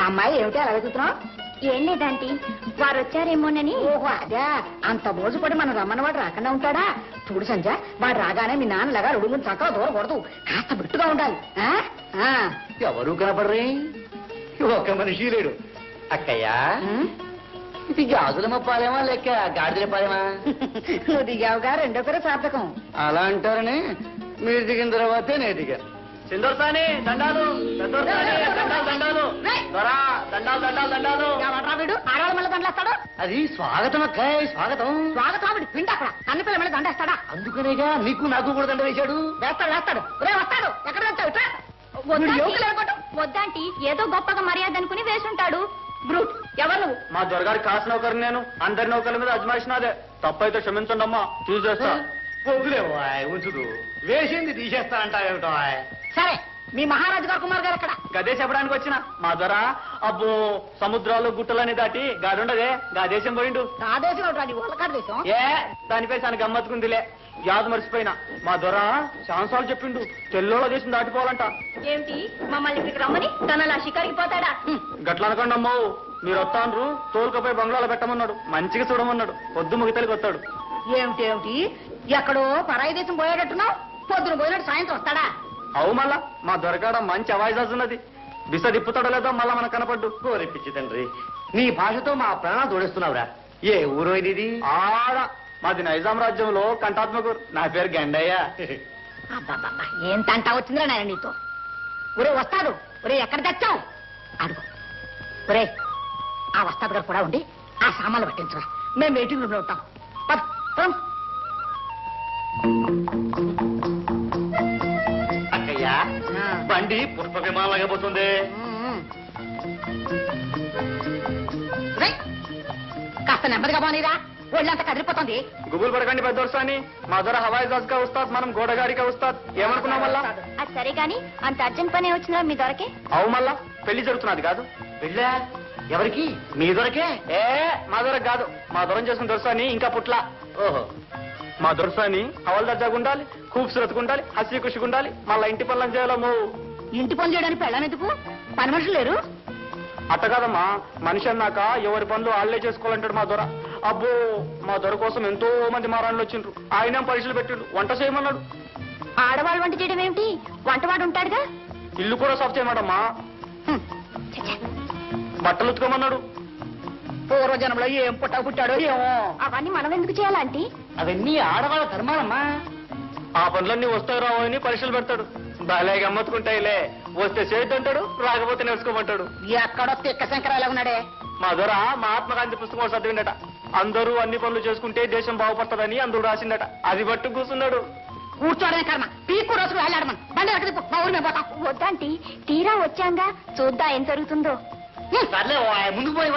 అమ్మాయి ఏమిటి అలా వెతుకుతున్నావు? ఏం లేదంటీ, వారు వచ్చారేమోనని. ఓహో అదే, అంత మోజుపడి మనం రమ్మన్న వాడు రాకుండా ఉంటాడా? చూడు సంజ, వాడు రాగానే మీ నాన్నలాగా రుడుగుని చక్కగా దూరకూడదు, కాస్త బిట్టుగా ఉండాలి. ఎవరు కనపడరే? ఒక మనిషి లేడు. అక్కయ్యా, ఇది గాజుల మప్పాలేమా లెక్క గాడిదల పాలేమా? నువ్వు దిగావుగా రెండో పేరు సార్థకం. అలా అంటారని మీరు దిగిన తర్వాతే నేను దిగాను. సిందూర్సాని దండాలు, దండాలు దండాలు దండాలు. వీడు ఆడవాళ్ళ మళ్ళీ దండలేస్తాడు. అది స్వాగతం అక్కాయ్, స్వాగతం. స్వాగతం వీడు పిండి అక్కడ కన్నపిల్ల మళ్ళీ దండేస్తాడా? అందుకనేగా నీకు నాకు కూడా దండ వేశాడు. వేస్తాడు వేస్తాడు. రే వస్తాడు, ఎక్కడ వెళ్తావు? వద్దాంటీ, ఏదో గొప్పగా మర్యాద అనుకుని వేసుంటాడు. బ్రూట్, ఎవరు నువ్వు? మా దొరగారి కాసు నౌకరు నేను. అందరి నౌకర్ల మీద అజమాయిషినాదే. తప్పైతే క్షమించండి అమ్మా, చూసేస్తా. వద్దులేవా ఉంచుదు, వేసింది తీసేస్తా అంటావేమిటో. సరే, మీ మహారాజు గారు కుమార్ గారు ఎక్కడ? గదే చెప్పడానికి వచ్చిన. మా దొర అబ్బో సముద్రాలు గుట్టలని దాటి గాడుండదే, గా దేశం పోయిండు. నా దేశం రాజు వాళ్ళకాడ దేశం. ఏ దానిపై తన గమ్మత్తుకుందిలే, యాదు మర్చిపోయినా. మా దొర ఛాన్సాలు చెప్పిండు, తెల్లోళ్ళ దేశం దాటిపోవాలంట. ఏమిటి, మమ్మల్ని ఇక్కడికి రమ్మని తనలా షికారికి పోతాడా? గట్ల అనకండి అమ్మవు, మీరు వస్తాన్రు తోలుకపోయి బంగ్లాలో పెట్టమన్నాడు, మంచిగా చూడమన్నాడు. పొద్దు ముగితలికి వస్తాడు. ఏమిటి ఏమిటి, ఎక్కడో పరాయి దేశం పోయేటట్టున్నావు? పొద్దున పోయినట్టు సాయంత్రం వస్తాడా? అవు మళ్ళా మా దొరకాడ మంచి అవాయిదాజ్ ఉన్నది. బిస దిప్పుతాడో లేదో మళ్ళా మనకు కనపడ్డు. కోరిపించి తండ్రి, నీ భాషతో మా ప్రాణాలు తోడేస్తున్నావురా. ఏ ఊరో ఇది? ఆడ మాది నైజాం రాజ్యంలో కంఠాత్మకూరు. నా పేరు గండయ్య. అబ్బాబ్బా, ఏం తంటా వచ్చిందిరా నాయన నీతో. ఒరే వస్తాడు, ఒరే ఎక్కడ తెచ్చావు? అడుగు. ఒరే, ఆ వస్తాడు గారు కూడా ఉండి ఆ సామాన్లు పట్టించరా, మేము వెయిటింగ్ రూమ్ లో ఉంటాం. పద, పదం. అక్కయ్యా, బండి పుష్ప విమానం లాగబోతుంది. కాస్త నెమ్మదిగా పోనీరా, ఒళ్ళంతా కదిలిపోతుంది. గుబులు పడకండి పెద్దోర్సాని. మా దొర హవాయిదాజ్ గా వస్తాద్, మనం గోడగారిగా వస్తాద్. ఏమనుకున్నాం మళ్ళా? అది సరే గాని అంత అర్జెంట్ పనే వచ్చిందా మీ దొరకే? అవు మళ్ళా పెళ్లి జరుగుతున్నది కాదు. వెళ్ళా ఎవరికి? మీ దొరకే? ఏ మా దొర కాదు, మా దొరం చేసుకున్న దొరసాని ఇంకా పుట్ల. ఓహో, మా దొరసాని హవల్దార్జాగా ఉండాలి, ఖూబ్సూరత్గా ఉండాలి, హసీ ఖుషిగా ఉండాలి. మళ్ళా ఇంటి పనులను చేయాలమ్మో. ఇంటి పని చేయడానికి పెళ్ళానెందుకు? పని మనుషులు లేరు? అట్ట కాదమ్మా, మనిషి అన్నాక ఎవరి పనులు వాళ్ళే చేసుకోవాలంటాడు మా దొర. అబ్బో, మా దొర కోసం ఎంతో మంది మారాళ్ళు వచ్చిండ్రు. ఆయన పరీక్షలు పెట్టిండు, వంట చేయమన్నాడు. ఆడవాళ్ళు వంట చేయడం ఏమిటి, వంటవాడు ఉంటాడుగా. ఇల్లు కూడా సాఫ్ చేయమాడమ్మా. బట్టలు ఉతుకోమన్నాడు. పూర్వజనంలో ఏం పుట్టాడో ఏమో. అవన్నీ మనం ఎందుకు చేయాలంటీ? అవన్నీ ఆడవాళ్ళ ధర్మాలమ్మా. ఆ పనులన్నీ వస్తాయి రావు అని పరీక్షలు పెడతాడు. బాలే గమ్మత్తుకుంటాయిలే, వస్తే చేద్దంటాడు, రాకపోతే నేర్చుకోమంటాడు. ఎక్కడో తిక్క శంకరాలు ఉన్నాడే. మా దొర మహాత్మా గాంధీ పుస్తకం చదివిందట. అందరూ అన్ని పనులు చేసుకుంటే దేశం బాగుపడుతుందని అందులో రాసిందట. అది బట్టు కూర్చున్నాడు. కూర్చోడమే కర్మ, పీక్కు రోజుకు వెళ్ళాడమని బండి ఎక్కడికి మా ఊరు మేము పోతాం. వద్దంటీ, తీరా వచ్చాంగా చూద్దా ఏం జరుగుతుందో. సర్లే, ముందుకు పోయి